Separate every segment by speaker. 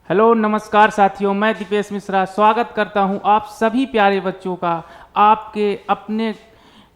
Speaker 1: Hello नमस्कार साथियों, मैं दीपेश मिश्रा स्वागत करता हूं आप सभी प्यारे बच्चों का आपके अपने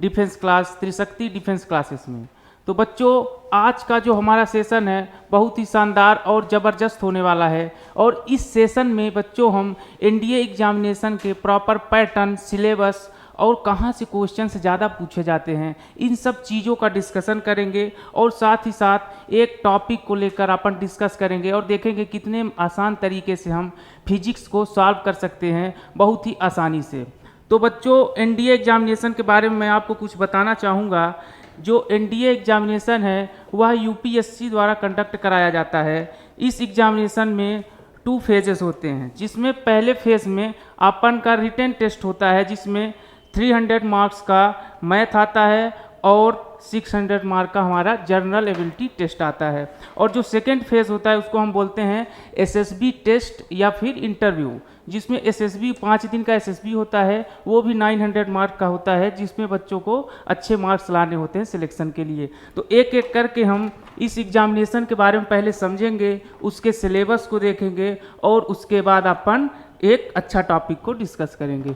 Speaker 1: डिफेंस क्लास त्रिशक्ति डिफेंस क्लासेस में। तो बच्चों, आज का जो हमारा सेशन है बहुत ही शानदार और ज़बरदस्त होने वाला है। और इस सेशन में बच्चों हम एनडीए एग्जामिनेशन के प्रॉपर पैटर्न, सिलेबस और कहाँ से क्वेश्चन ज़्यादा पूछे जाते हैं, इन सब चीज़ों का डिस्कशन करेंगे। और साथ ही साथ एक टॉपिक को लेकर अपन डिस्कस करेंगे और देखेंगे कितने आसान तरीके से हम फिजिक्स को सॉल्व कर सकते हैं बहुत ही आसानी से। तो बच्चों, एनडीए एग्जामिनेशन के बारे में मैं आपको कुछ बताना चाहूँगा। जो एनडीए एग्जामिनेशन है वह यूपीएससी द्वारा कंडक्ट कराया जाता है। इस एग्जामिनेशन में 2 फेजेस होते हैं, जिसमें पहले फेज में अपन का रिटन टेस्ट होता है, जिसमें 300 मार्क्स का मैथ आता है और 600 मार्क का हमारा जनरल एबिलिटी टेस्ट आता है। और जो सेकेंड फेज होता है उसको हम बोलते हैं एसएसबी टेस्ट या फिर इंटरव्यू, जिसमें एसएसबी 5 दिन का एसएसबी होता है, वो भी 900 मार्क का होता है, जिसमें बच्चों को अच्छे मार्क्स लाने होते हैं सिलेक्शन के लिए। तो एक एक करके हम इस एग्जामिनेशन के बारे में पहले समझेंगे, उसके सिलेबस को देखेंगे और उसके बाद अपन एक अच्छा टॉपिक को डिस्कस करेंगे।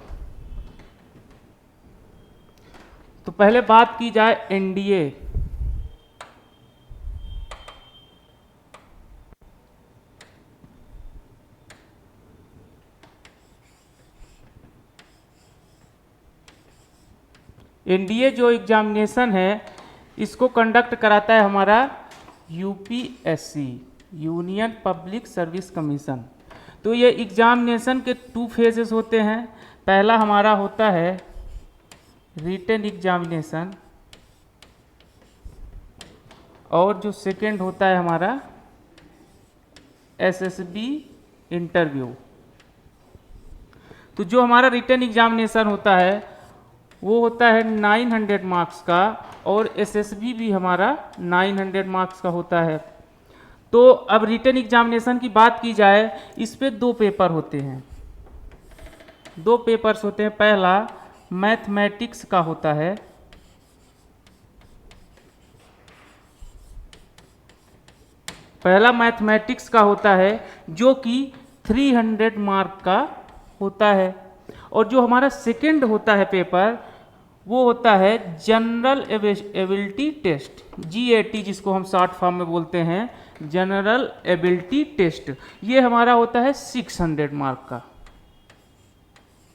Speaker 1: तो पहले बात की जाए एनडीए। एनडीए जो एग्जामिनेशन है इसको कंडक्ट कराता है हमारा UPSC, union public service commission. तो ये एग्जामिनेशन के 2 फेजेस होते हैं। पहला हमारा होता है रिटन एग्जामिनेशन और जो सेकंड होता है हमारा एसएसबी इंटरव्यू। तो जो हमारा रिटन एग्जामिनेशन होता है वो होता है 900 मार्क्स का और एसएसबी भी हमारा 900 मार्क्स का होता है। तो अब रिटन एग्जामिनेशन की बात की जाए, इस पे 2 पेपर होते हैं, 2 पेपर्स होते हैं। पहला मैथमेटिक्स का होता है, पहला मैथमेटिक्स का होता है जो कि 300 मार्क का होता है। और जो हमारा सेकंड होता है पेपर वो होता है जनरल एबिलिटी टेस्ट, जीएटी, जिसको हम शॉर्ट फॉर्म में बोलते हैं जनरल एबिलिटी टेस्ट। ये हमारा होता है 600 मार्क का,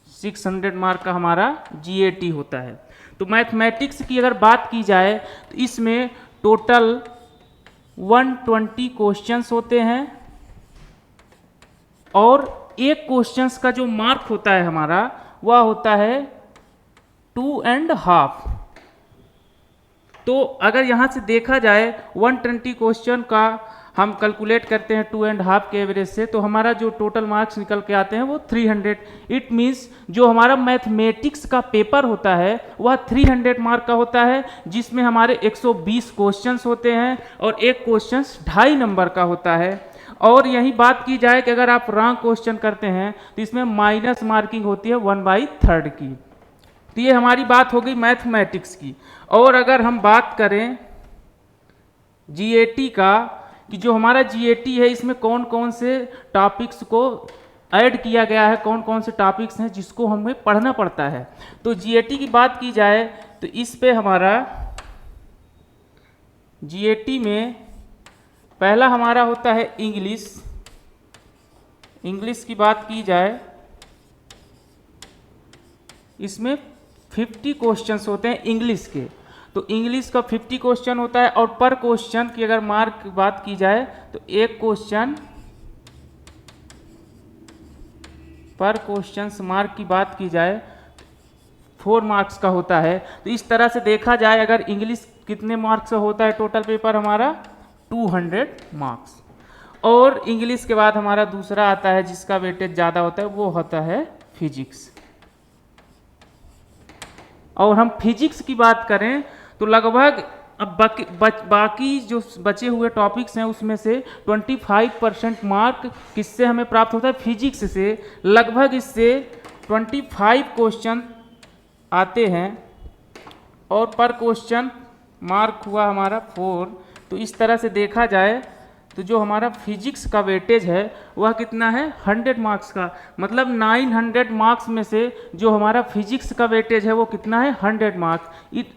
Speaker 1: 600 मार्क का हमारा जीएटी होता है। तो मैथमेटिक्स की अगर बात की जाए तो इसमें टोटल 120 क्वेश्चंस होते हैं और एक क्वेश्चंस का जो मार्क होता है हमारा वह होता है 2.5। तो अगर यहाँ से देखा जाए 120 क्वेश्चन का हम कैलकुलेट करते हैं 2.5 के एवरेज से, तो हमारा जो टोटल मार्क्स निकल के आते हैं वो 300। इट मीन्स जो हमारा मैथमेटिक्स का पेपर होता है वह 300 मार्क का होता है, जिसमें हमारे 120 क्वेश्चंस होते हैं और एक क्वेश्चन 2.5 नंबर का होता है। और यही बात की जाए कि अगर आप रॉन्ग क्वेश्चन करते हैं तो इसमें माइनस मार्किंग होती है 1/3 की। तो ये हमारी बात हो गई मैथमेटिक्स की। और अगर हम बात करें जीएटी का, कि जो हमारा जीएटी है इसमें कौन कौन से टॉपिक्स को ऐड किया गया है, कौन कौन से टॉपिक्स हैं जिसको हमें पढ़ना पड़ता है। तो जीएटी की बात की जाए तो इस पे हमारा जीएटी में पहला हमारा होता है इंग्लिश। इंग्लिश की बात की जाए इसमें 50 क्वेश्चंस होते हैं इंग्लिश के। तो इंग्लिश का 50 क्वेश्चन होता है और पर क्वेश्चन की अगर मार्क की बात की जाए तो एक क्वेश्चन पर क्वेश्चन मार्क की बात की जाए 4 मार्क्स का होता है। तो इस तरह से देखा जाए अगर इंग्लिश कितने मार्क्स का होता है टोटल पेपर हमारा 200 मार्क्स। और इंग्लिश के बाद हमारा दूसरा आता है जिसका वेटेज ज़्यादा होता है, वो होता है फिजिक्स। और हम फिजिक्स की बात करें तो लगभग अब बाकी जो बचे हुए टॉपिक्स हैं उसमें से 25% मार्क किससे हमें प्राप्त होता है, फिजिक्स से। लगभग इससे 25 क्वेश्चन आते हैं और पर क्वेश्चन मार्क हुआ हमारा 4। तो इस तरह से देखा जाए तो जो हमारा फिजिक्स का वेटेज है वह कितना है 100 मार्क्स का, मतलब 900 मार्क्स में से जो हमारा फिजिक्स का वेटेज है वो कितना है 100 मार्क्स।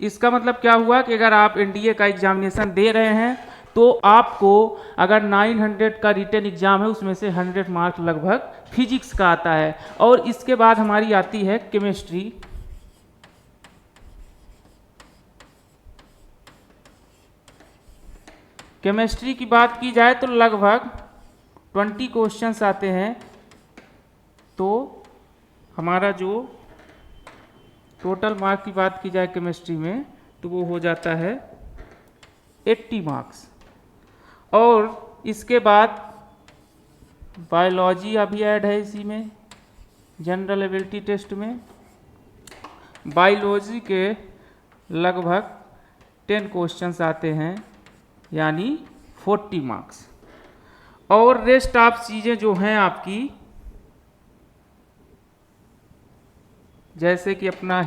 Speaker 1: इसका मतलब क्या हुआ कि अगर आप एनडीए का एग्जामिनेशन दे रहे हैं तो आपको अगर 900 का रिटन एग्जाम है उसमें से 100 मार्क्स लगभग फिजिक्स का आता है। और इसके बाद हमारी आती है केमिस्ट्री। केमिस्ट्री की बात की जाए तो लगभग 20 क्वेश्चंस आते हैं। तो हमारा जो टोटल मार्क की बात की जाए केमिस्ट्री में तो वो हो जाता है 80 मार्क्स। और इसके बाद बायोलॉजी अभी ऐड है इसी में, जनरल एबिलिटी टेस्ट में। बायोलॉजी के लगभग 10 क्वेश्चंस आते हैं यानी 40 मार्क्स। और रेस्ट ऑफ चीज़ें जो हैं आपकी, जैसे कि अपना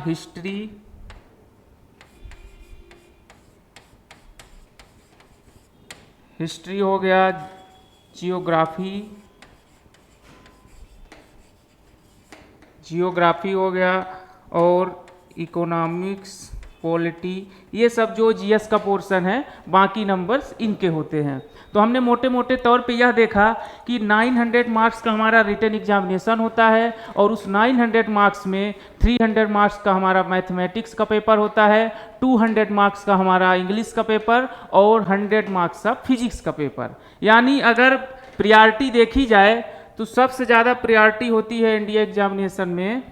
Speaker 1: हिस्ट्री, हो गया, जियोग्राफी हो गया, और इकोनॉमिक्स, पॉलिटी, ये सब जो जीएस का पोर्शन है, बाकी नंबर्स इनके होते हैं। तो हमने मोटे मोटे तौर पे यह देखा कि 900 मार्क्स का हमारा रिटन एग्जामिनेशन होता है और उस 900 मार्क्स में 300 मार्क्स का हमारा मैथमेटिक्स का पेपर होता है, 200 मार्क्स का हमारा इंग्लिश का पेपर और 100 मार्क्स का फिजिक्स का पेपर। यानी अगर प्रायोरिटी देखी जाए तो सबसे ज़्यादा प्रायोरिटी होती है इंडिया एग्जामिनेशन में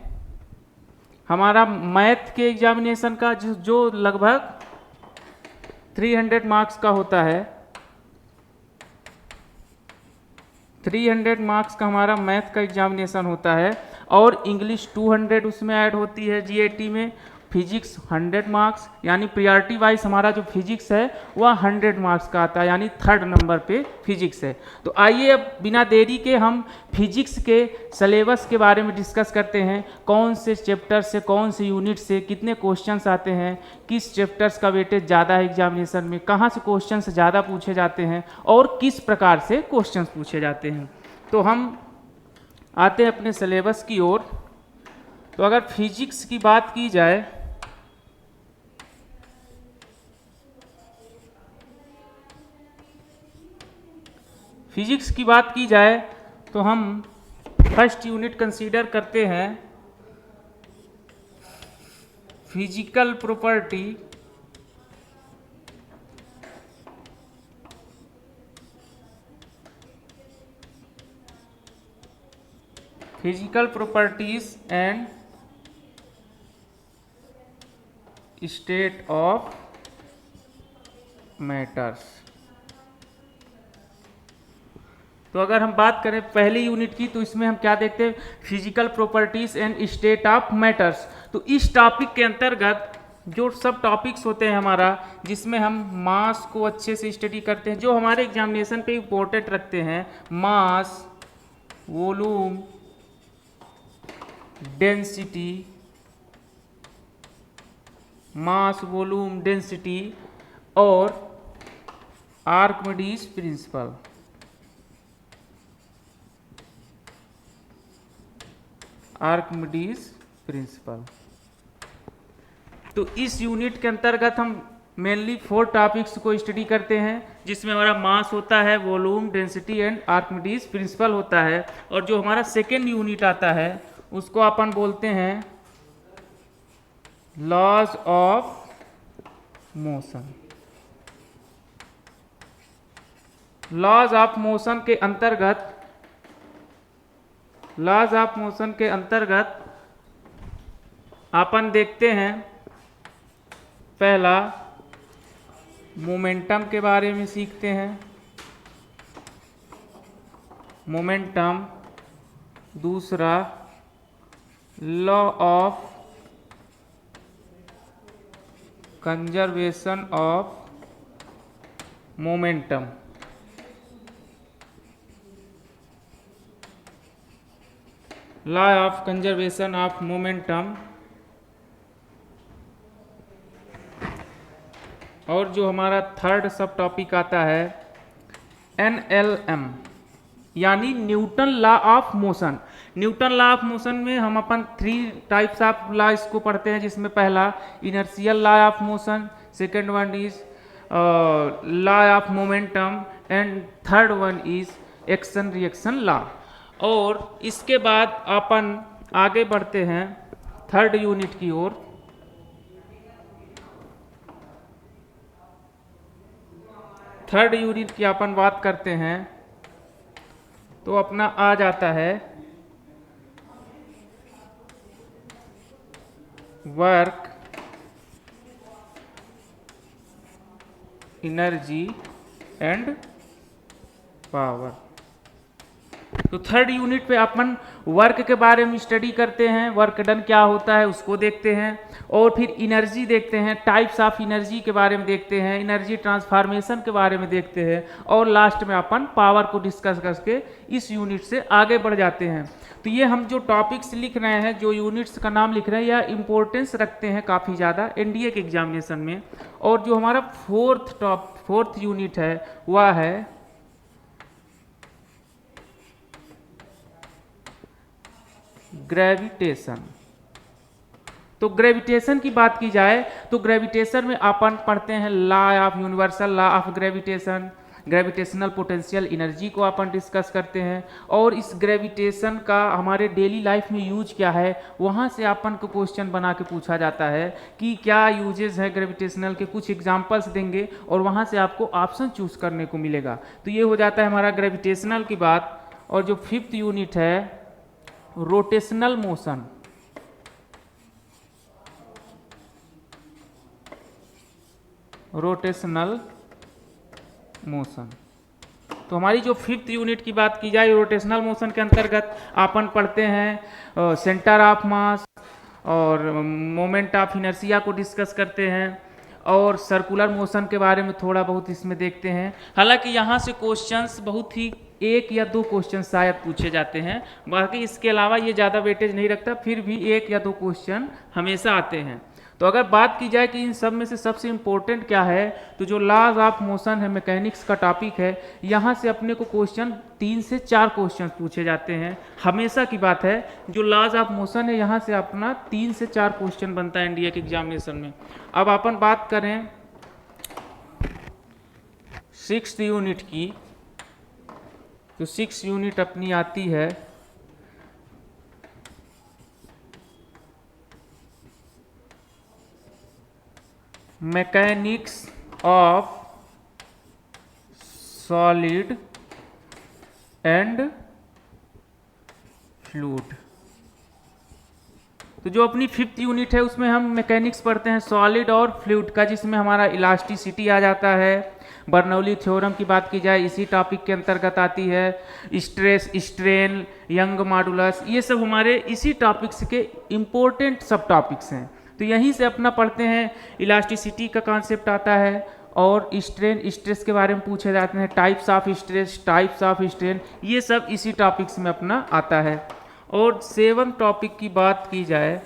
Speaker 1: हमारा मैथ के एग्जामिनेशन का, जो लगभग 300 मार्क्स का होता है। 300 मार्क्स का हमारा मैथ का एग्जामिनेशन होता है और इंग्लिश 200 उसमें ऐड होती है जीएटी में, फिजिक्स 100 मार्क्स, यानी प्रायोरिटी वाइज हमारा जो फिजिक्स है वह 100 मार्क्स का आता है, यानी 3rd नंबर पे फिजिक्स है। तो आइए अब बिना देरी के हम फिजिक्स के सिलेबस के बारे में डिस्कस करते हैं। कौन से चैप्टर से, कौन से यूनिट से कितने क्वेश्चंस आते हैं, किस चैप्टर्स का वेटेज ज़्यादा है एग्जामिनेशन में, कहाँ से क्वेश्चंस ज़्यादा पूछे जाते हैं और किस प्रकार से क्वेश्चंस पूछे जाते हैं। तो हम आते हैं अपने सिलेबस की ओर। तो अगर फिजिक्स की बात की जाए तो हम फर्स्ट यूनिट कंसीडर करते हैं physical property and state of matters. तो अगर हम बात करें पहली यूनिट की तो इसमें हम क्या देखते हैं, physical properties and state of matters. तो इस टॉपिक के अंतर्गत जो सब टॉपिक्स होते हैं हमारा, जिसमें हम मास को अच्छे से स्टडी करते हैं, जो हमारे एग्जामिनेशन पे इम्पोर्टेंट रखते हैं, मास, वॉल्यूम, डेंसिटी और आर्किमिडीज प्रिंसिपल। तो इस यूनिट के अंतर्गत हम मेनली 4 टॉपिक्स को स्टडी करते हैं, जिसमें हमारा मास होता है, volume, density and Archimedes principal होता है। और जो हमारा सेकेंड यूनिट आता है उसको अपन बोलते हैं laws of motion. Laws of motion के अंतर्गत अपन देखते हैं पहला मोमेंटम के बारे में सीखते हैं। मोमेंटम, दूसरा law of conservation of momentum, law of conservation of momentum. और जो हमारा थर्ड सब टॉपिक आता है NLM यानी Newton law of motion. Newton law of motion में हम अपन 3 टाइप्स ऑफ लॉ इसको पढ़ते हैं, जिसमें पहला inertial law of motion, second one is law of momentum and third one is action reaction law. और इसके बाद अपन आगे बढ़ते हैं थर्ड यूनिट की ओर। थर्ड यूनिट की अपन बात करते हैं तो अपना आ जाता है वर्क, एनर्जी एंड पावर। तो थर्ड यूनिट पे अपन वर्क के बारे में स्टडी करते हैं, वर्क डन क्या होता है उसको देखते हैं, और फिर एनर्जी देखते हैं, टाइप्स ऑफ एनर्जी के बारे में देखते हैं, एनर्जी ट्रांसफॉर्मेशन के बारे में देखते हैं, और लास्ट में अपन पावर को डिस्कस करके इस यूनिट से आगे बढ़ जाते हैं। तो ये हम जो टॉपिक्स लिख रहे हैं, जो यूनिट्स का नाम लिख रहे हैं, यह इंपॉर्टेंस रखते हैं काफ़ी ज़्यादा एनडीए के एग्जामिनेशन में। और जो हमारा फोर्थ यूनिट है वह है ग्रेविटेशन। तो ग्रेविटेशन की बात की जाए तो ग्रेविटेशन में अपन पढ़ते हैं law of universal law of gravitation, gravitational potential energy को अपन डिस्कस करते हैं, और इस ग्रेविटेशन का हमारे डेली लाइफ में यूज क्या है, वहाँ से अपन को क्वेश्चन बना के पूछा जाता है कि क्या यूजेस है ग्रेविटेशनल के, कुछ एग्जांपल्स देंगे और वहाँ से आपको ऑप्शन चूज करने को मिलेगा। तो ये हो जाता है हमारा ग्रेविटेशनल की बात। और जो फिफ्थ यूनिट है रोटेशनल मोशन। रोटेशनल मोशन, तो हमारी जो फिफ्थ यूनिट की बात की जाए रोटेशनल मोशन के अंतर्गत अपन पढ़ते हैं सेंटर ऑफ मास और मोमेंट ऑफ इनर्शिया को डिस्कस करते हैं, और सर्कुलर मोशन के बारे में थोड़ा बहुत इसमें देखते हैं। हालांकि यहाँ से क्वेश्चंस बहुत ही 1 या 2 क्वेश्चन शायद पूछे जाते हैं, बाकी इसके अलावा ये ज़्यादा वेटेज नहीं रखता, फिर भी 1 या 2 क्वेश्चन हमेशा आते हैं। तो अगर बात की जाए कि इन सब में से सबसे इम्पोर्टेंट क्या है, तो जो लॉज ऑफ मोशन है, मैकेनिक्स का टॉपिक है, यहाँ से अपने को क्वेश्चन 3 से 4 क्वेश्चन पूछे जाते हैं। हमेशा की बात है, जो लॉज ऑफ मोशन है यहाँ से अपना 3 से 4 क्वेश्चन बनता है एनडीए के एग्जामिनेशन में। अब अपन बात करें 6th यूनिट की, तो 6th यूनिट अपनी आती है mechanics of solid and fluid. तो जो अपनी 5th यूनिट है उसमें हम मैकेनिक्स पढ़ते हैं सॉलिड और फ्लूइड का, जिसमें हमारा इलास्टिसिटी आ जाता है, बर्नौली थ्योरम की बात की जाए इसी टॉपिक के अंतर्गत आती है, स्ट्रेस स्ट्रेन यंग मॉडुलस, ये सब हमारे इसी टॉपिक्स के इम्पोर्टेंट सब टॉपिक्स हैं। तो यहीं से अपना पढ़ते हैं, इलास्टिसिटी का कॉन्सेप्ट आता है, और स्ट्रेन स्ट्रेस के बारे में पूछे जाते हैं, types of stress types of strain, ये सब इसी टॉपिक्स में अपना आता है। और 7th टॉपिक की बात की जाए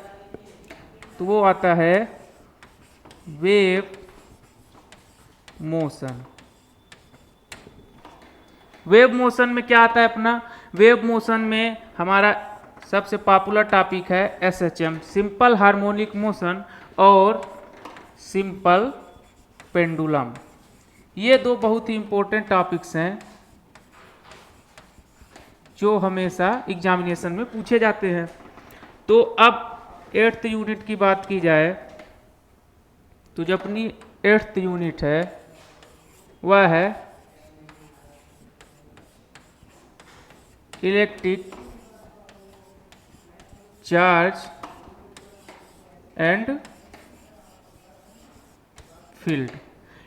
Speaker 1: तो वो आता है वेव मोशन। वेव मोशन में क्या आता है अपना, वेव मोशन में हमारा सबसे पॉपुलर टॉपिक है SHM, सिंपल हार्मोनिक मोशन और सिंपल पेंडुलम। ये 2 बहुत ही इंपॉर्टेंट टॉपिक्स हैं जो हमेशा एग्जामिनेशन में पूछे जाते हैं। तो अब 8th यूनिट की बात की जाए तो जो अपनी 8th यूनिट है वह है electric charge and field.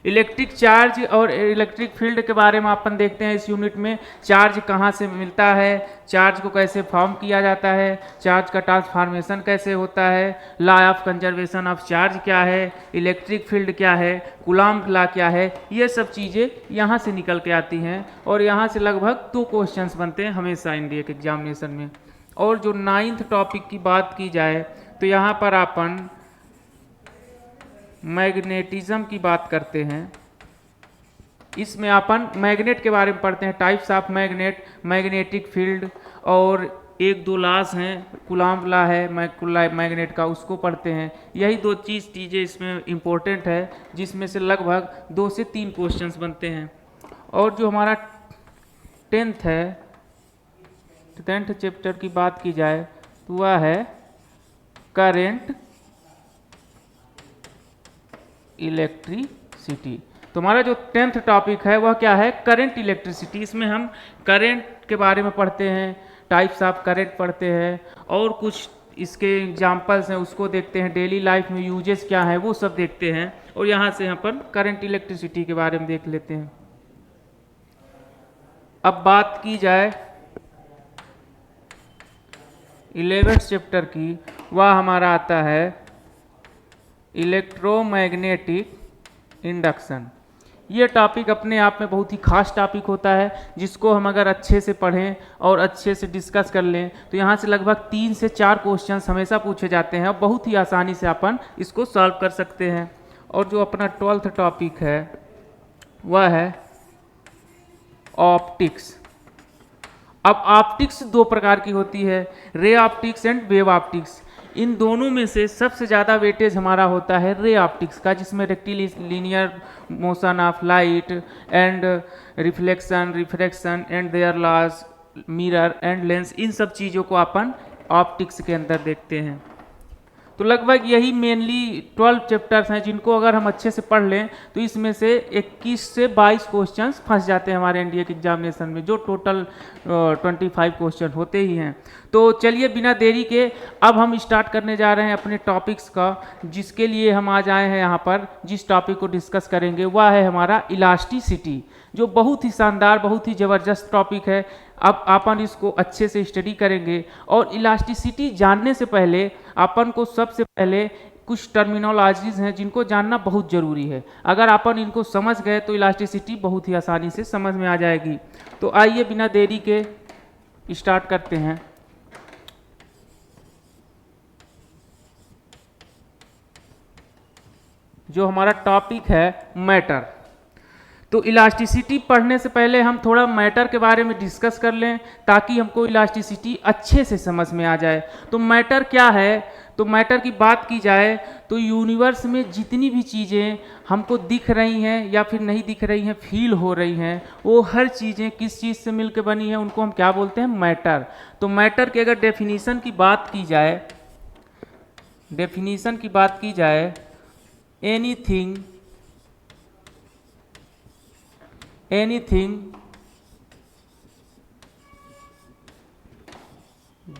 Speaker 1: Electric charge और इलेक्ट्रिक फील्ड के बारे में अपन देखते हैं इस यूनिट में। चार्ज कहाँ से मिलता है, चार्ज को कैसे फॉर्म किया जाता है, चार्ज का ट्रांसफॉर्मेशन कैसे होता है, law of conservation of charge क्या है, इलेक्ट्रिक फील्ड क्या है, कूलॉम्ब लॉ क्या है, ये सब चीज़ें यहाँ से निकल के आती हैं, और यहाँ से लगभग 2 क्वेश्चंस बनते हैं हमेशा इंडिया के एग्जामिनेशन में। और जो 9th टॉपिक की बात की जाए तो यहाँ पर अपन मैग्नेटिज्म की बात करते हैं। इसमें अपन मैग्नेट के बारे में पढ़ते हैं, types of magnet, magnetic field, और एक दो लॉज हैं, कूलॉम लॉ है मैग्नेट का, उसको पढ़ते हैं। यही दो चीज़ें इसमें इम्पोर्टेंट है, जिसमें से लगभग 2 से 3 क्वेश्चंस बनते हैं। और जो हमारा 10th चैप्टर की बात की जाए तो वह है करंट इलेक्ट्रिसिटी। तो हमारा जो 10th टॉपिक है वह क्या है, करंट इलेक्ट्रिसिटी। इसमें हम करंट के बारे में पढ़ते हैं, टाइप्स ऑफ करंट पढ़ते हैं, और कुछ इसके एग्जाम्पल्स हैं उसको देखते हैं, डेली लाइफ में यूजेस क्या है वो सब देखते हैं, और यहाँ से अपन करंट इलेक्ट्रिसिटी के बारे में देख लेते हैं। अब बात की जाए 11th चैप्टर की, वह हमारा आता है इलेक्ट्रोमैग्नेटिक इंडक्शन। ये टॉपिक अपने आप में बहुत ही खास टॉपिक होता है, जिसको हम अगर अच्छे से पढ़ें और अच्छे से डिस्कस कर लें तो यहाँ से लगभग 3 से 4 क्वेश्चंस हमेशा पूछे जाते हैं, और बहुत ही आसानी से अपन इसको सॉल्व कर सकते हैं। और जो अपना 12th टॉपिक है वह है ऑप्टिक्स। अब ऑप्टिक्स 2 प्रकार की होती है, ray optics and wave optics. इन दोनों में से सबसे ज़्यादा वेटेज हमारा होता है रे ऑप्टिक्स का, जिसमें rectilinear motion of light and reflection, refraction and their laws, mirror and lens, इन सब चीज़ों को अपन ऑप्टिक्स के अंदर देखते हैं। तो लगभग यही मेनली 12 चैप्टर्स हैं, जिनको अगर हम अच्छे से पढ़ लें तो इसमें से 21 से 22 क्वेश्चंस फंस जाते हैं हमारे एनडीए के एग्जामिनेशन में, जो टोटल 25 क्वेश्चन होते ही हैं। तो चलिए बिना देरी के अब हम स्टार्ट करने जा रहे हैं अपने टॉपिक्स का, जिसके लिए हम आज आए हैं यहाँ पर। जिस टॉपिक को डिस्कस करेंगे वह है हमारा इलास्टिसिटी, जो बहुत ही शानदार, बहुत ही ज़बरदस्त टॉपिक है। अब अपन इसको अच्छे से स्टडी करेंगे, और इलास्टिसिटी जानने से पहले अपन को सबसे पहले कुछ टर्मिनोलॉजीज हैं जिनको जानना बहुत ज़रूरी है। अगर अपन इनको समझ गए तो इलास्टिसिटी बहुत ही आसानी से समझ में आ जाएगी। तो आइए बिना देरी के स्टार्ट करते हैं। जो हमारा टॉपिक है मैटर। तो इलास्टिसिटी पढ़ने से पहले हम थोड़ा मैटर के बारे में डिस्कस कर लें, ताकि हमको इलास्टिसिटी अच्छे से समझ में आ जाए। तो मैटर क्या है, तो मैटर की बात की जाए तो यूनिवर्स में जितनी भी चीज़ें हमको दिख रही हैं या फिर नहीं दिख रही हैं, फील हो रही हैं, वो हर चीज़ें किस चीज़ से मिलकर बनी हैं, उनको हम क्या बोलते हैं, मैटर। तो मैटर की अगर डेफिनीशन की बात की जाए, डेफिनीशन की बात की जाए, anything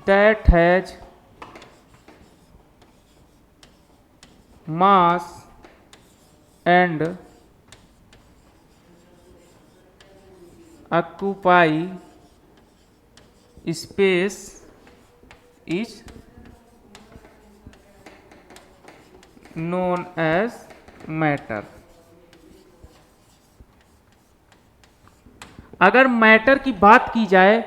Speaker 1: that has mass and occupy space is known as matter। अगर मैटर की बात की जाए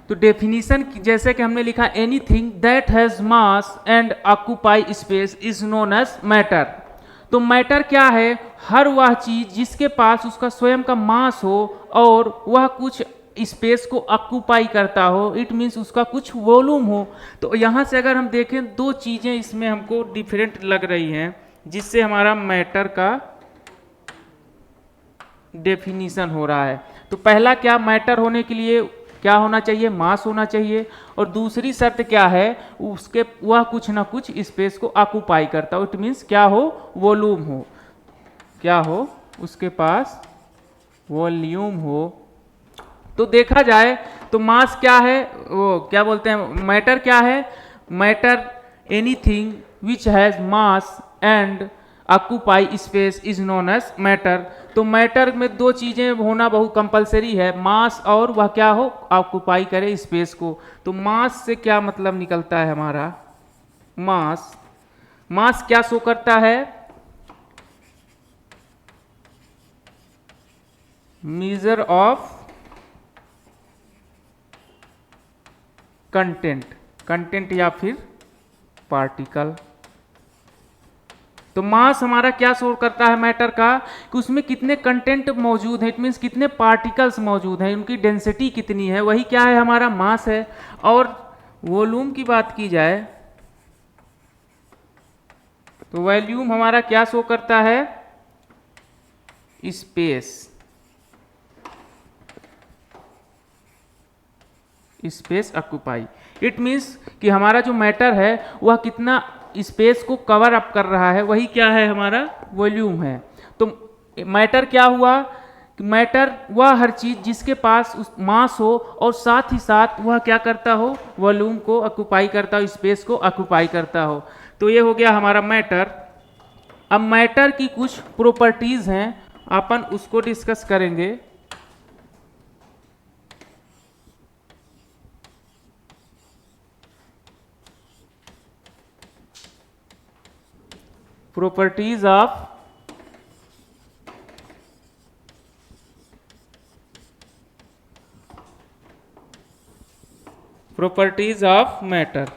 Speaker 1: तो डेफिनीशन जैसे कि हमने लिखा, anything that has mass and occupy space is known as matter. तो मैटर क्या है, हर वह चीज जिसके पास उसका स्वयं का मास हो और वह कुछ स्पेस को ऑक्यूपाई करता हो, इट मीन्स उसका कुछ वॉल्यूम हो। तो यहाँ से अगर हम देखें 2 चीजें इसमें हमको डिफरेंट लग रही हैं, जिससे हमारा मैटर का डेफिनीशन हो रहा है। तो पहला क्या, मैटर होने के लिए क्या होना चाहिए, मास होना चाहिए, और दूसरी शर्त क्या है, उसके वह कुछ ना कुछ स्पेस को ऑक्यूपाई करता हो, इट मीन्स क्या हो, वॉल्यूम हो, क्या हो, उसके पास वॉल्यूम हो। तो देखा जाए तो मास क्या है, वो क्या बोलते हैं, मैटर क्या है, matter anything which has mass and occupy space is known as matter. तो मैटर में 2 चीजें होना बहुत कंपलसरी है, मास और वह क्या हो, ऑक्यूपाई करे स्पेस को। तो मास से क्या मतलब निकलता है हमारा, मास, मास क्या शो करता है, मेजर ऑफ कंटेंट, कंटेंट या फिर पार्टिकल। तो मास हमारा क्या शो करता है मैटर का, कि उसमें कितने कंटेंट मौजूद है, इट मीन्स कितने पार्टिकल्स मौजूद हैं, उनकी डेंसिटी कितनी है, वही क्या है हमारा मास है। और वॉल्यूम की बात की जाए तो वॉल्यूम हमारा क्या शो करता है, स्पेस ऑक्यूपाई। इट मीन्स कि हमारा जो मैटर है वह कितना स्पेस को कवर अप कर रहा है, वही क्या है हमारा वॉल्यूम है। तो मैटर क्या हुआ, मैटर वह हर चीज जिसके पास उस मास हो और साथ ही साथ वह क्या करता हो, वॉल्यूम को ऑक्यूपाई करता हो, स्पेस को ऑक्यूपाई करता हो। तो ये हो गया हमारा मैटर। अब मैटर की कुछ प्रॉपर्टीज हैं, अपन उसको डिस्कस करेंगे। Properties of matter.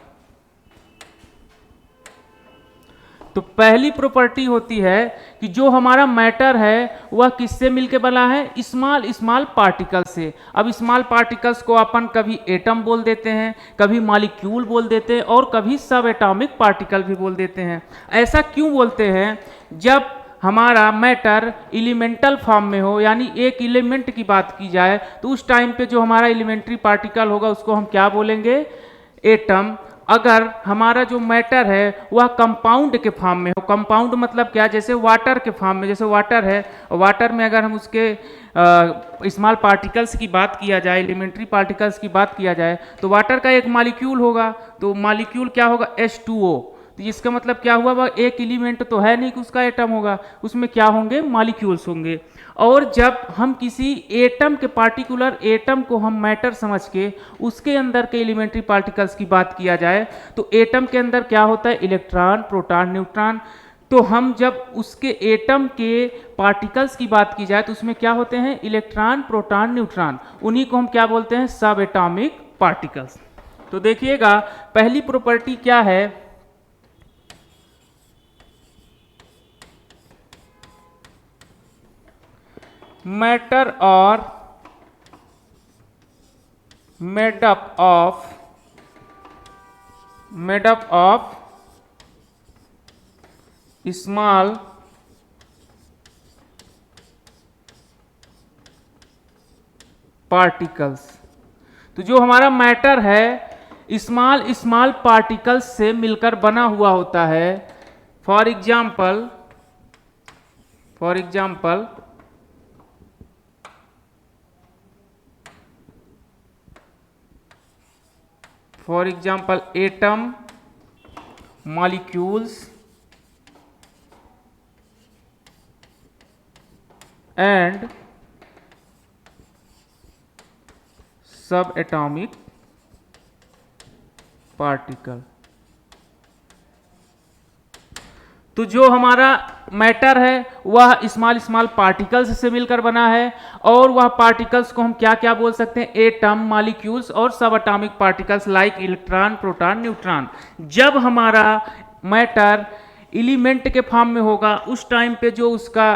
Speaker 1: तो पहली प्रॉपर्टी होती है कि जो हमारा मैटर है वह किससे मिलकर बना है, स्मॉल स्मॉल पार्टिकल से। अब स्मॉल पार्टिकल्स को अपन कभी एटम बोल देते हैं, कभी मॉलिक्यूल बोल देते हैं, और कभी सब एटॉमिक पार्टिकल भी बोल देते हैं। ऐसा क्यों बोलते हैं, जब हमारा मैटर एलिमेंटल फॉर्म में हो, यानी एक एलिमेंट की बात की जाए, तो उस टाइम पे जो हमारा एलिमेंट्री पार्टिकल होगा उसको हम क्या बोलेंगे, एटम। अगर हमारा जो मैटर है वह कंपाउंड के फॉर्म में हो, कंपाउंड मतलब क्या, जैसे वाटर के फॉर्म में, जैसे वाटर है, वाटर में अगर हम उसके स्मॉल पार्टिकल्स की बात किया जाए, एलिमेंट्री पार्टिकल्स की बात किया जाए, तो वाटर का एक मॉलिक्यूल होगा, तो मॉलिक्यूल क्या होगा, H2O। तो इसका मतलब क्या हुआ, वह एक एलिमेंट तो है नहीं कि उसका एटम होगा, उसमें क्या होंगे, मॉलिक्यूल्स होंगे। और जब हम किसी एटम के पार्टिकुलर एटम को हम मैटर समझ के उसके अंदर के एलिमेंट्री पार्टिकल्स की बात किया जाए, तो एटम के अंदर क्या होता है, इलेक्ट्रॉन, प्रोटॉन, न्यूट्रॉन। तो हम जब उसके एटम के पार्टिकल्स की बात की जाए तो उसमें क्या होते हैं, इलेक्ट्रॉन, प्रोटॉन, न्यूट्रॉन, उन्हीं को हम क्या बोलते हैं, सब एटॉमिक पार्टिकल्स। तो देखिएगा पहली प्रॉपर्टी क्या है, मैटर और made up of small particles. तो जो हमारा मैटर है स्मॉल स्मॉल पार्टिकल्स से मिलकर बना हुआ होता है। For example atom, molecules and subatomic particle। तो जो हमारा मैटर है वह स्मॉल स्मॉल पार्टिकल्स से मिलकर बना है, और वह पार्टिकल्स को हम क्या क्या बोल सकते हैं, एटम, मॉलिक्यूल्स और सब atomic particles like electron, proton, neutron. जब हमारा मैटर एलिमेंट के फॉर्म में होगा उस टाइम पे जो उसका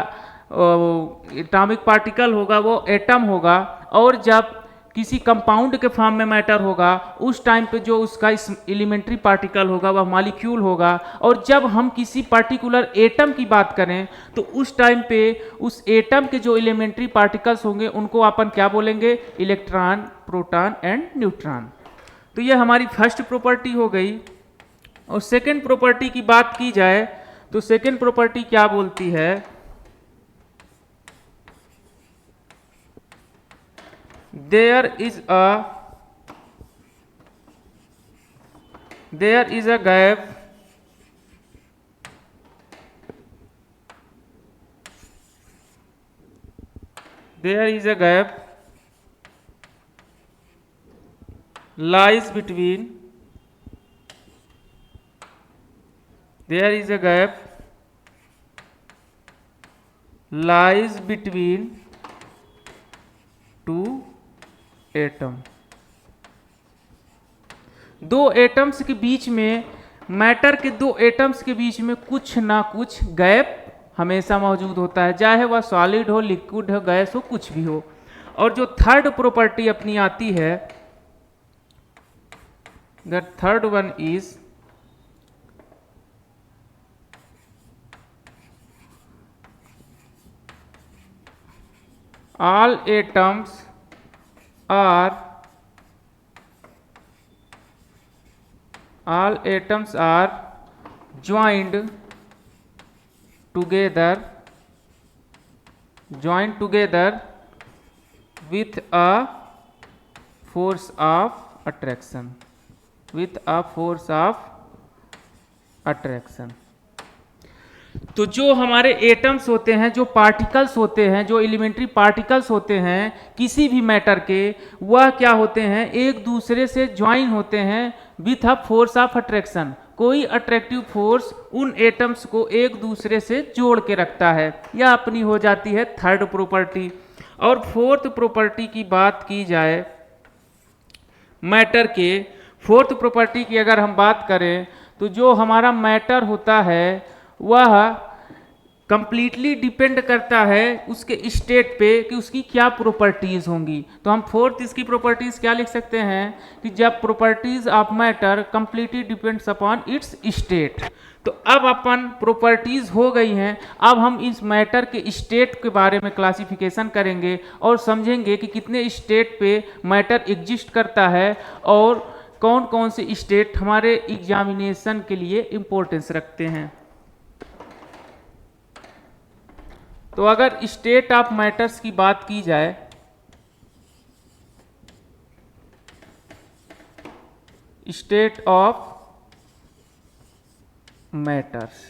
Speaker 1: एटॉमिक पार्टिकल होगा वो एटम होगा, और जब किसी कंपाउंड के फॉर्म में मैटर होगा उस टाइम पे जो उसका एलिमेंट्री पार्टिकल होगा वह मॉलिक्यूल होगा। और जब हम किसी पर्टिकुलर एटम की बात करें तो उस टाइम पे उस एटम के जो एलिमेंट्री पार्टिकल्स होंगे उनको अपन क्या बोलेंगे, इलेक्ट्रॉन, प्रोटॉन एंड न्यूट्रॉन। तो ये हमारी फर्स्ट प्रॉपर्टी हो गई। और सेकेंड प्रॉपर्टी की बात की जाए तो सेकेंड प्रॉपर्टी क्या बोलती है, there is a gap lies between two atom. दो एटम्स के बीच में मैटर के दो एटम्स के बीच में कुछ ना कुछ गैप हमेशा मौजूद होता है, चाहे वह सॉलिड हो, लिक्विड हो, गैस हो, कुछ भी हो। और जो थर्ड प्रॉपर्टी अपनी आती है, the third one is all atoms are joined together with a force of attraction, तो जो हमारे एटम्स होते हैं, जो पार्टिकल्स होते हैं, जो एलिमेंट्री पार्टिकल्स होते हैं किसी भी मैटर के, वह क्या होते हैं, एक दूसरे से ज्वाइन होते हैं with a force of attraction. कोई अट्रैक्टिव फोर्स उन एटम्स को एक दूसरे से जोड़ के रखता है। यह अपनी हो जाती है थर्ड प्रॉपर्टी। और फोर्थ प्रॉपर्टी की बात की जाए मैटर के, फोर्थ प्रॉपर्टी की अगर हम बात करें तो जो हमारा मैटर होता है वह कंप्लीटली डिपेंड करता है उसके स्टेट पे कि उसकी क्या प्रॉपर्टीज होंगी। तो हम फोर्थ इसकी प्रॉपर्टीज क्या लिख सकते हैं कि जब properties of matter completely depends upon its state. तो अब अपन प्रॉपर्टीज हो गई हैं, अब हम इस मैटर के स्टेट के बारे में क्लासिफिकेशन करेंगे और समझेंगे कि कितने स्टेट पे मैटर एग्जिस्ट करता है और कौन कौन से स्टेट हमारे एग्जामिनेशन के लिए इम्पोर्टेंस रखते हैं। तो अगर स्टेट ऑफ मैटर्स की बात की जाए, स्टेट ऑफ मैटर्स,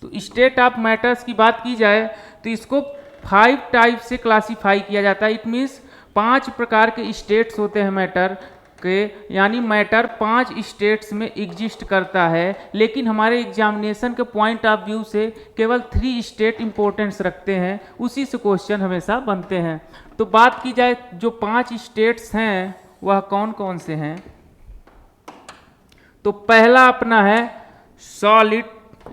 Speaker 1: तो स्टेट ऑफ मैटर्स की बात की जाए तो इसको 5 टाइप से क्लासिफाई किया जाता है। इट मीन्स 5 प्रकार के स्टेट्स होते हैं मैटर के, यानी मैटर 5 स्टेट्स में एग्जिस्ट करता है। लेकिन हमारे एग्जामिनेशन के पॉइंट ऑफ व्यू से केवल 3 स्टेट इंपॉर्टेंस रखते हैं, उसी से क्वेश्चन हमेशा बनते हैं। तो बात की जाए जो 5 स्टेट्स हैं वह कौन कौन से हैं, तो पहला अपना है सॉलिड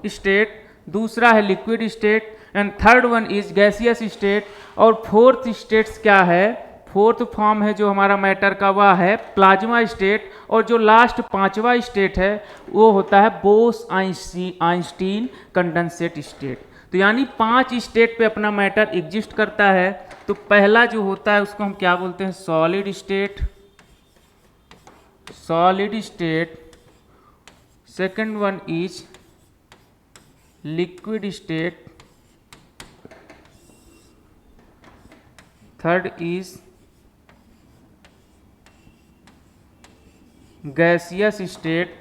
Speaker 1: स्टेट, दूसरा है liquid state and third one is gaseous state. और फोर्थ स्टेट्स क्या है, फोर्थ फॉर्म है जो हमारा मैटर का वह है प्लाज्मा स्टेट। और जो लास्ट 5वां स्टेट है वो होता है बोस आइंस्टीन कंडेंसेट स्टेट। तो यानी 5 स्टेट पे अपना मैटर एग्जिस्ट करता है। तो पहला जो होता है उसको हम क्या बोलते हैं, solid state. Second one is liquid state, third is gaseous state,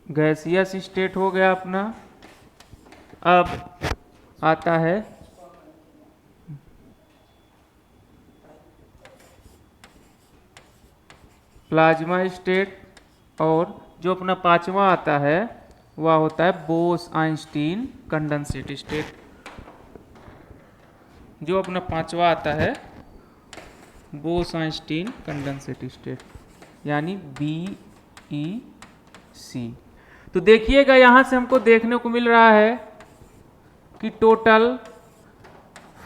Speaker 1: gaseous state हो गया अपना। अब आता है प्लाज्मा स्टेट, और जो अपना 5वां आता है वह होता है बोस आइंस्टीन कंडेंसेट स्टेट। जो अपना 5वां आता है बोस आइंस्टीन कंडेंसेट स्टेट, यानी BEC। तो देखिएगा यहाँ से हमको देखने को मिल रहा है कि टोटल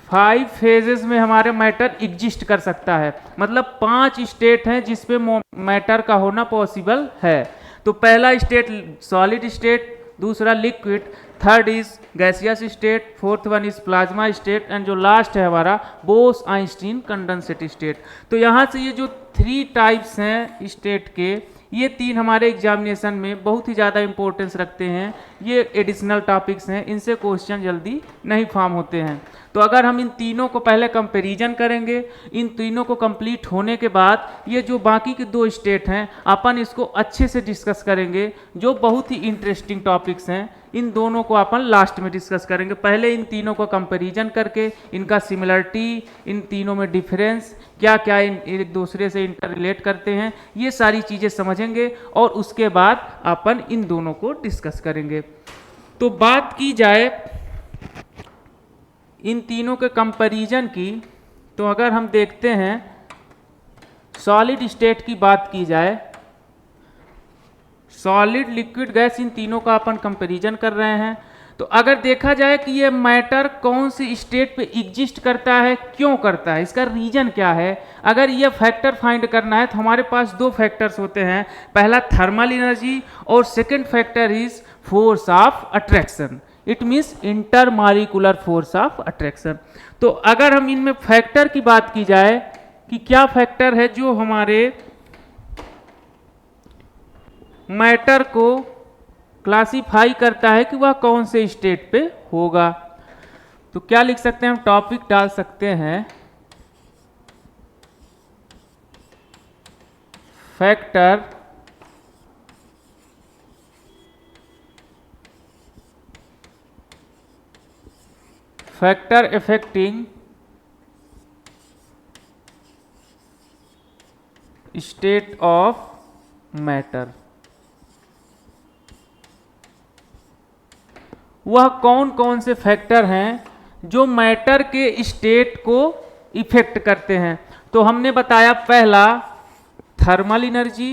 Speaker 1: 5 फेजेस में हमारे मैटर एग्जिस्ट कर सकता है। मतलब 5 स्टेट हैं जिसपे मैटर का होना पॉसिबल है। तो पहला स्टेट सॉलिड स्टेट, दूसरा liquid, third is gaseous state, fourth one is plasma state and जो लास्ट है हमारा बोस आइंस्टीन कंडेंसेट स्टेट। तो यहाँ से ये जो 3 टाइप्स हैं स्टेट के, ये 3 हमारे एग्जामिनेशन में बहुत ही ज़्यादा इंपॉर्टेंस रखते हैं। ये एडिशनल टॉपिक्स हैं, इनसे क्वेश्चन जल्दी नहीं फॉर्म होते हैं। तो अगर हम इन तीनों को पहले कंपैरिजन करेंगे, इन तीनों को कंप्लीट होने के बाद ये जो बाकी के 2 स्टेट हैं अपन इसको अच्छे से डिस्कस करेंगे, जो बहुत ही इंटरेस्टिंग टॉपिक्स हैं। इन दोनों को अपन लास्ट में डिस्कस करेंगे। पहले इन तीनों को कंपैरिजन करके इनका सिमिलरिटी, इन तीनों में डिफरेंस क्या क्या एक दूसरे से इंटर रिलेट करते हैं, ये सारी चीज़ें समझेंगे और उसके बाद अपन इन दोनों को डिस्कस करेंगे। तो बात की जाए इन तीनों के कंपैरिजन की, तो अगर हम देखते हैं सॉलिड स्टेट की बात की जाए, सॉलिड लिक्विड गैस, इन तीनों का अपन कंपैरिजन कर रहे हैं। तो अगर देखा जाए कि ये मैटर कौन सी स्टेट पे एग्जिस्ट करता है, क्यों करता है, इसका रीजन क्या है, अगर ये फैक्टर फाइंड करना है तो हमारे पास दो फैक्टर्स होते हैं। पहला थर्मल एनर्जी और second factor is force of attraction, it means intermolecular force of attraction. तो अगर हम इनमें फैक्टर की बात की जाए कि क्या फैक्टर है जो हमारे मैटर को क्लासिफाई करता है कि वह कौन से स्टेट पे होगा, तो क्या लिख सकते हैं हम, टॉपिक डाल सकते हैं factor affecting state of matter. वह कौन कौन से फैक्टर हैं जो मैटर के स्टेट को इफेक्ट करते हैं। तो हमने बताया पहला थर्मल एनर्जी,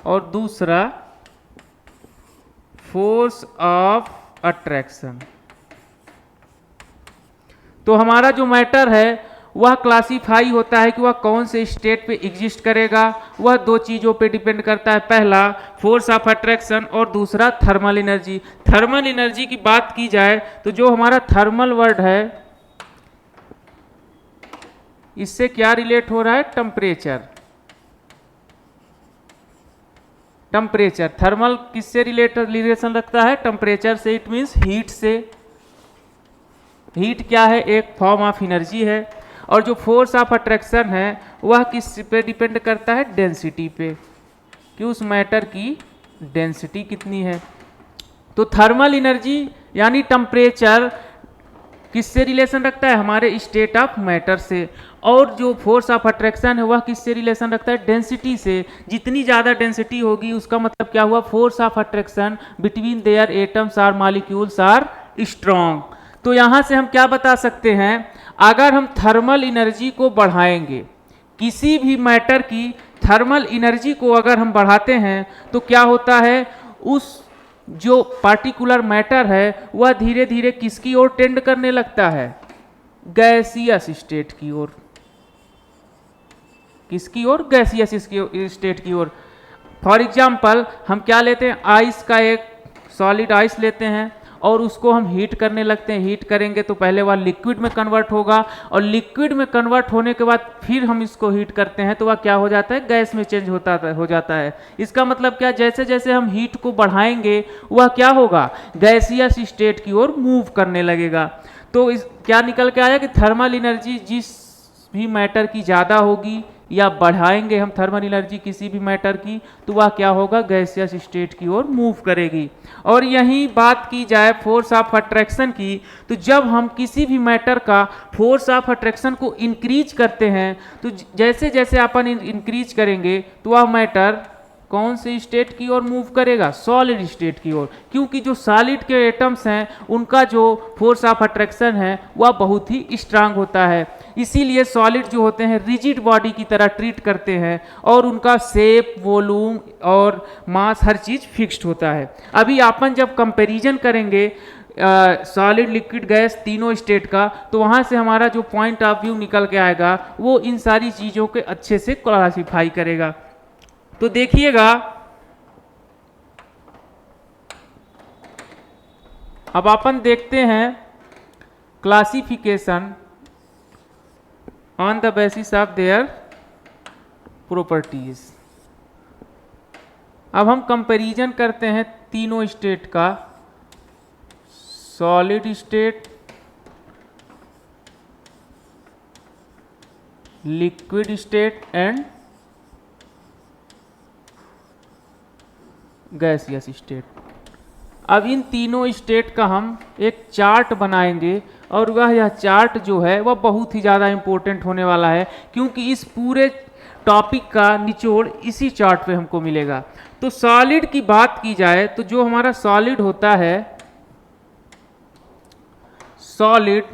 Speaker 1: और दूसरा फोर्स ऑफ अट्रैक्शन। तो हमारा जो मैटर है वह क्लासिफाई होता है कि वह कौन से स्टेट पे एग्जिस्ट करेगा, वह दो चीज़ों पे डिपेंड करता है, पहला फोर्स ऑफ अट्रैक्शन और दूसरा थर्मल एनर्जी। थर्मल एनर्जी की बात की जाए तो जो हमारा थर्मल वर्ड है इससे क्या रिलेट हो रहा है, टेम्परेचर। थर्मल किससे रिलेशन रखता है, टेम्परेचर से, इट मीन्स हीट से। हीट क्या है, एक फॉर्म ऑफ एनर्जी है। और जो फोर्स ऑफ अट्रैक्शन है वह किस पे डिपेंड करता है, डेंसिटी पे, कि उस मैटर की डेंसिटी कितनी है। तो थर्मल एनर्जी यानी टेम्परेचर किससे रिलेशन रखता है, हमारे स्टेट ऑफ मैटर से। और जो फोर्स ऑफ अट्रैक्शन है वह किससे रिलेशन रखता है, डेंसिटी से। जितनी ज़्यादा डेंसिटी होगी उसका मतलब क्या हुआ, force of attraction between their atoms or molecules are strong. तो यहाँ से हम क्या बता सकते हैं, अगर हम थर्मल एनर्जी को बढ़ाएंगे, किसी भी मैटर की थर्मल एनर्जी को अगर हम बढ़ाते हैं तो क्या होता है, उस जो पार्टिकुलर मैटर है वह धीरे धीरे किसकी ओर टेंड करने लगता है, गैसियस स्टेट की ओर। किसकी ओर, गैसियस स्टेट की ओर। फॉर एग्जाम्पल हम क्या लेते हैं, आइस का एक सॉलिड आइस लेते हैं और उसको हम हीट करने लगते हैं। हीट करेंगे तो पहले वह लिक्विड में कन्वर्ट होगा और लिक्विड में कन्वर्ट होने के बाद फिर हम इसको हीट करते हैं तो वह क्या हो जाता है, गैस में चेंज हो जाता है। इसका मतलब क्या, जैसे जैसे हम हीट को बढ़ाएंगे वह क्या होगा, गैसियस स्टेट की ओर मूव करने लगेगा। तो क्या निकल के आया कि थर्मल एनर्जी जिस भी मैटर की ज़्यादा होगी या बढ़ाएंगे हम थर्मल एनर्जी किसी भी मैटर की तो वह क्या होगा, गैसियस स्टेट की ओर मूव करेगी। और यही बात की जाए फोर्स ऑफ अट्रैक्शन की, तो जब हम किसी भी मैटर का फोर्स ऑफ अट्रैक्शन को इंक्रीज करते हैं तो जैसे जैसे अपन इंक्रीज करेंगे तो वह मैटर कौन से स्टेट की ओर मूव करेगा, सॉलिड स्टेट की ओर। क्योंकि जो सॉलिड के एटम्स हैं उनका जो फोर्स ऑफ अट्रैक्शन है वह बहुत ही स्ट्रांग होता है, इसीलिए सॉलिड जो होते हैं रिजिड बॉडी की तरह ट्रीट करते हैं और उनका शेप, वॉल्यूम और मास हर चीज़ फिक्स्ड होता है। अभी अपन जब कंपैरिजन करेंगे सॉलिड, लिक्विड, गैस तीनों स्टेट का, तो वहाँ से हमारा जो पॉइंट ऑफ व्यू निकल के आएगा वो इन सारी चीज़ों के अच्छे से क्लासीफाई करेगा। तो देखिएगा, अब अपन देखते हैं classification on the basis of their properties. अब हम कंपैरिजन करते हैं तीनों स्टेट का, solid state, liquid state and gaseous state. अब इन तीनों स्टेट का हम एक चार्ट बनाएंगे और यह चार्ट जो है वह बहुत ही ज़्यादा इम्पोर्टेंट होने वाला है, क्योंकि इस पूरे टॉपिक का निचोड़ इसी चार्ट पे हमको मिलेगा। तो सॉलिड की बात की जाए तो जो हमारा सॉलिड होता है, सॉलिड,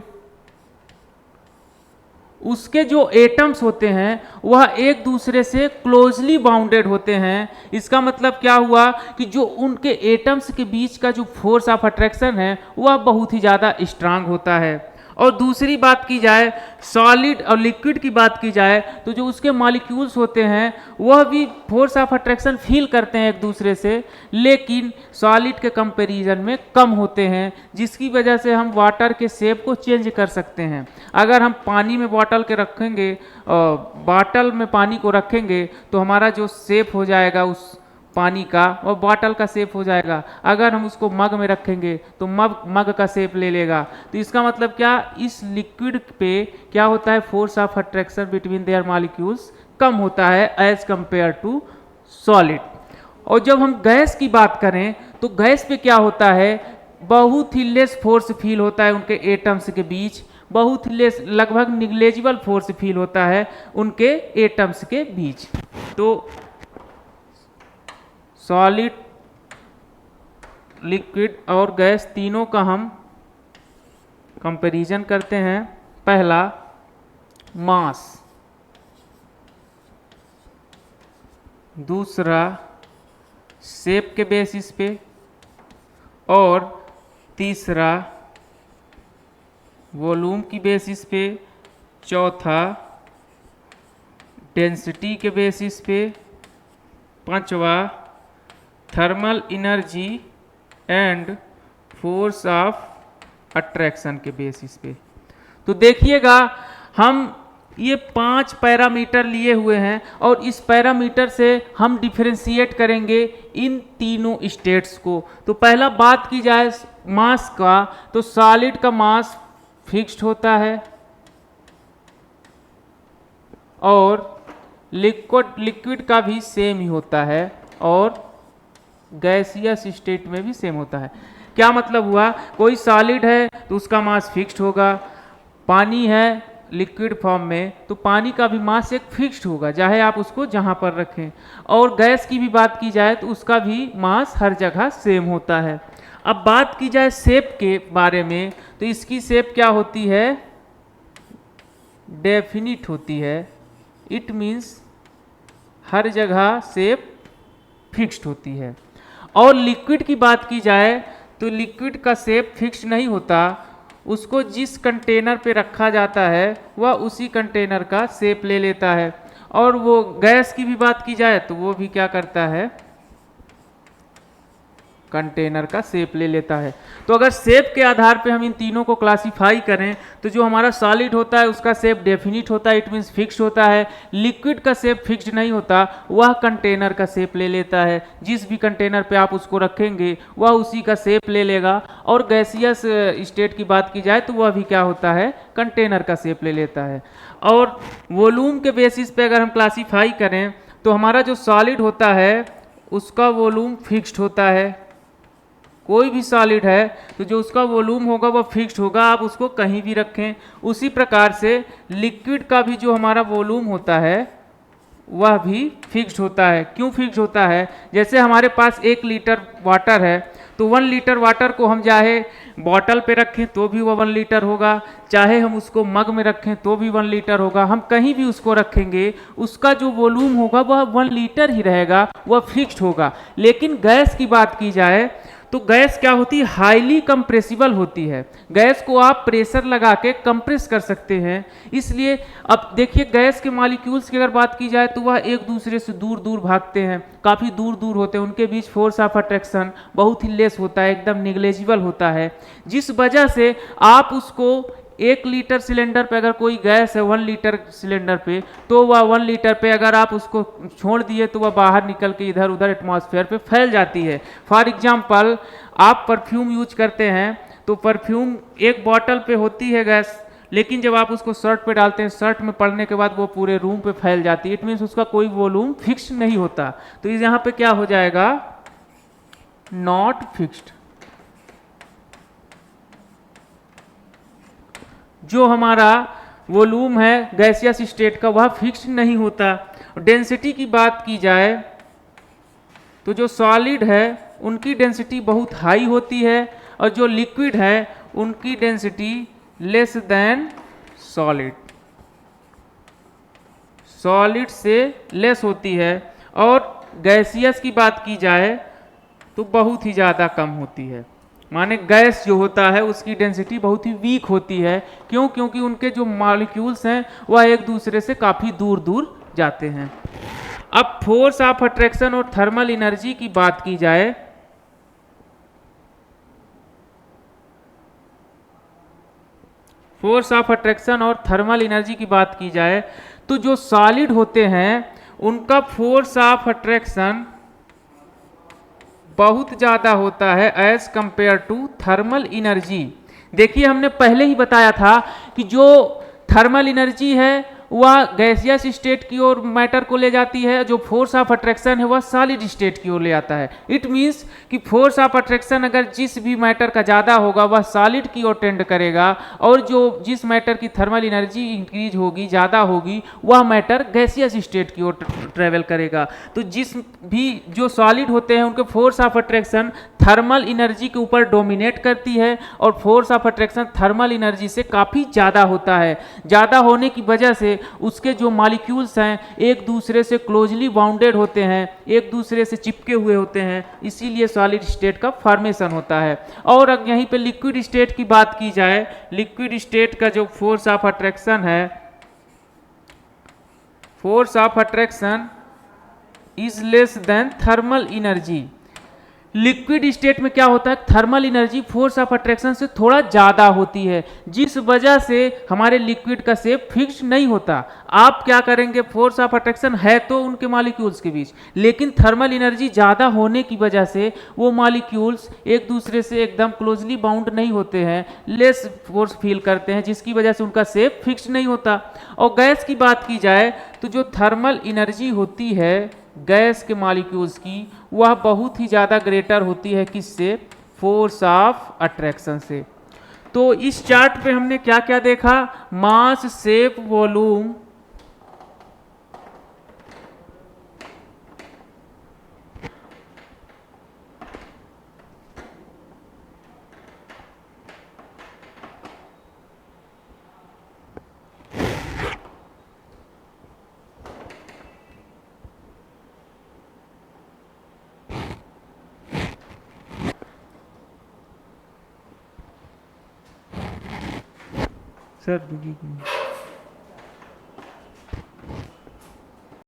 Speaker 1: उसके जो एटम्स होते हैं वह एक दूसरे से क्लोजली बाउंडेड होते हैं। इसका मतलब क्या हुआ कि जो उनके एटम्स के बीच का जो फोर्स ऑफ अट्रैक्शन है वह बहुत ही ज़्यादा स्ट्रांग होता है। और दूसरी बात की जाए, सॉलिड और लिक्विड की बात की जाए तो जो उसके मॉलिक्यूल्स होते हैं वह भी फोर्स ऑफ अट्रैक्शन फील करते हैं एक दूसरे से, लेकिन सॉलिड के कंपैरिजन में कम होते हैं, जिसकी वजह से हम वाटर के शेप को चेंज कर सकते हैं। अगर हम पानी में बॉटल के रखेंगे, बॉटल में पानी को रखेंगे तो हमारा जो शेप हो जाएगा उस पानी का, और बॉटल का शेप हो जाएगा। अगर हम उसको मग में रखेंगे तो मग का शेप ले लेगा। तो इसका मतलब क्या, इस लिक्विड पे क्या होता है, force of attraction between their molecules कम होता है एज कंपेयर टू सॉलिड। और जब हम गैस की बात करें तो गैस पे क्या होता है, बहुत ही लेस फोर्स फील होता है उनके एटम्स के बीच, बहुत ही लेस, लगभग निग्लेजिबल फोर्स फील होता है उनके एटम्स के बीच। तो सॉलिड, लिक्विड और गैस तीनों का हम कंपैरिजन करते हैं। पहला, मास, दूसरा शेप के बेसिस पे, और तीसरा वॉल्यूम की बेसिस पे, चौथा डेंसिटी के बेसिस पे, पांचवा thermal energy and force of attraction के बेसिस पे। तो देखिएगा, हम ये 5 पैरामीटर लिए हुए हैं और इस पैरामीटर से हम डिफरेंशिएट करेंगे इन तीनों स्टेट्स को। तो पहला बात की जाए मास का, तो सॉलिड का मास फिक्स्ड होता है और लिक्विड का भी सेम ही होता है और गैसियस स्टेट में भी सेम होता है। क्या मतलब हुआ, कोई सॉलिड है तो उसका मास फिक्स्ड होगा, पानी है लिक्विड फॉर्म में तो पानी का भी मास एक फिक्स्ड होगा, चाहे आप उसको जहां पर रखें। और गैस की भी बात की जाए तो उसका भी मास हर जगह सेम होता है। अब बात की जाए शेप के बारे में, तो इसकी शेप क्या होती है, डेफिनिट होती है। इट मीन्स हर जगह शेप फिक्स्ड होती है। और लिक्विड की बात की जाए तो लिक्विड का शेप फिक्स नहीं होता, उसको जिस कंटेनर पे रखा जाता है वह उसी कंटेनर का शेप ले लेता है। और वो गैस की भी बात की जाए तो वो भी क्या करता है, कंटेनर का शेप ले लेता है। तो अगर शेप के आधार पे हम इन तीनों को क्लासिफाई करें तो जो हमारा सॉलिड होता है उसका शेप डेफिनिट होता है, इट मीन्स फिक्स्ड होता है। लिक्विड का शेप फिक्स्ड नहीं होता, वह कंटेनर का शेप ले लेता है, जिस भी कंटेनर पे आप उसको रखेंगे वह उसी का शेप ले लेगा। और गैसियस स्टेट की बात की जाए तो वह भी क्या होता है, कंटेनर का शेप ले लेता है। और वॉल्यूम के बेसिस पे अगर हम क्लासीफाई करें तो हमारा जो सॉलिड होता है उसका वॉल्यूम फिक्स्ड होता है। कोई भी सॉलिड है तो जो उसका वॉल्यूम होगा वह फिक्स्ड होगा, आप उसको कहीं भी रखें। उसी प्रकार से लिक्विड का भी जो हमारा वॉल्यूम होता है वह भी फिक्स्ड होता है। क्यों फिक्स्ड होता है, जैसे हमारे पास 1 लीटर वाटर है तो 1 लीटर वाटर को हम चाहे बॉटल पे रखें तो भी वह 1 लीटर होगा, चाहे हम उसको मग में रखें तो भी 1 लीटर होगा। हम कहीं भी उसको रखेंगे उसका जो वॉल्यूम होगा वह 1 लीटर ही रहेगा, वह फिक्स्ड होगा। लेकिन गैस की बात की जाए तो गैस क्या होती है, हाईली कंप्रेसिबल होती है। गैस को आप प्रेशर लगा के कंप्रेस कर सकते हैं। इसलिए अब देखिए, गैस के मॉलिक्यूल्स की अगर बात की जाए तो वह एक दूसरे से दूर दूर भागते हैं, काफ़ी दूर दूर होते हैं, उनके बीच फोर्स ऑफ अट्रैक्शन बहुत ही लेस होता है, एकदम निग्लेजिबल होता है, जिस वजह से आप उसको 1 लीटर सिलेंडर पे अगर कोई गैस है 1 लीटर सिलेंडर पे, तो वह 1 लीटर पे अगर आप उसको छोड़ दिए तो वह बाहर निकल के इधर उधर एटमॉस्फेयर पे फैल जाती है। फॉर एग्जांपल, आप परफ्यूम यूज करते हैं तो परफ्यूम एक बॉटल पे होती है गैस, लेकिन जब आप उसको शर्ट पे डालते हैं, शर्ट में पड़ने के बाद वो पूरे रूम पे फैल जाती है। इट मीन्स उसका कोई वॉल्यूम फिक्स नहीं होता। तो यहाँ पे क्या हो जाएगा, नॉट फिक्स्ड। जो हमारा वॉल्यूम है गैसियस स्टेट का वह फिक्स नहीं होता। डेंसिटी की बात की जाए तो जो सॉलिड है उनकी डेंसिटी बहुत हाई होती है और जो लिक्विड है उनकी density less than solid, solid से लेस होती है। और गैसियस की बात की जाए तो बहुत ही ज़्यादा कम होती है। माने गैस जो होता है उसकी डेंसिटी बहुत ही वीक होती है। क्यों? क्योंकि उनके जो मॉलिक्यूल्स हैं वह एक दूसरे से काफ़ी दूर दूर जाते हैं। अब फोर्स ऑफ अट्रैक्शन और थर्मल एनर्जी की बात की जाए फोर्स ऑफ अट्रैक्शन और थर्मल एनर्जी की बात की जाए तो जो सॉलिड होते हैं उनका फोर्स ऑफ अट्रैक्शन बहुत ज़्यादा होता है as compare to thermal energy. देखिए हमने पहले ही बताया था कि जो थर्मल एनर्जी है वह गैसियस स्टेट की ओर मैटर को ले जाती है, जो फोर्स ऑफ अट्रैक्शन है वह सॉलिड स्टेट की ओर ले आता है। इट मीन्स कि फोर्स ऑफ अट्रैक्शन अगर जिस भी मैटर का ज़्यादा होगा वह सॉलिड की ओर टेंड करेगा, और जो जिस मैटर की थर्मल एनर्जी इंक्रीज होगी ज़्यादा होगी वह मैटर गैसियस स्टेट की ओर ट्रेवल करेगा। तो जिस भी जो सॉलिड होते हैं उनके force of attraction thermal energy के ऊपर डोमिनेट करती है, और force of attraction thermal energy से काफ़ी ज़्यादा होता है। ज़्यादा होने की वजह से उसके जो मॉलिक्यूल्स हैं एक दूसरे से क्लोजली बाउंडेड होते हैं, एक दूसरे से चिपके हुए होते हैं, इसीलिए सॉलिड स्टेट का फॉर्मेशन होता है। और अब यहीं पे लिक्विड स्टेट की बात की जाए, लिक्विड स्टेट का जो फोर्स ऑफ अट्रैक्शन है, force of attraction is less than thermal energy. Liquid state में क्या होता है, thermal energy force of attraction से थोड़ा ज़्यादा होती है, जिस वजह से हमारे लिक्विड का शेप फिक्स नहीं होता। आप क्या करेंगे, फोर्स ऑफ अट्रैक्शन है तो उनके मॉलिक्यूल्स के बीच, लेकिन थर्मल एनर्जी ज़्यादा होने की वजह से वो मॉलिक्यूल्स एक दूसरे से एकदम क्लोजली बाउंड नहीं होते हैं, लेस फोर्स फील करते हैं, जिसकी वजह से उनका शेप फिक्स नहीं होता। और गैस की बात की जाए तो जो थर्मल एनर्जी होती है गैस के मॉलिक्यूल्स की वह बहुत ही ज़्यादा ग्रेटर होती है, किससे, फोर्स ऑफ अट्रैक्शन से। तो इस चार्ट पे हमने क्या क्या देखा, मास, शेप, वॉल्यूम, सर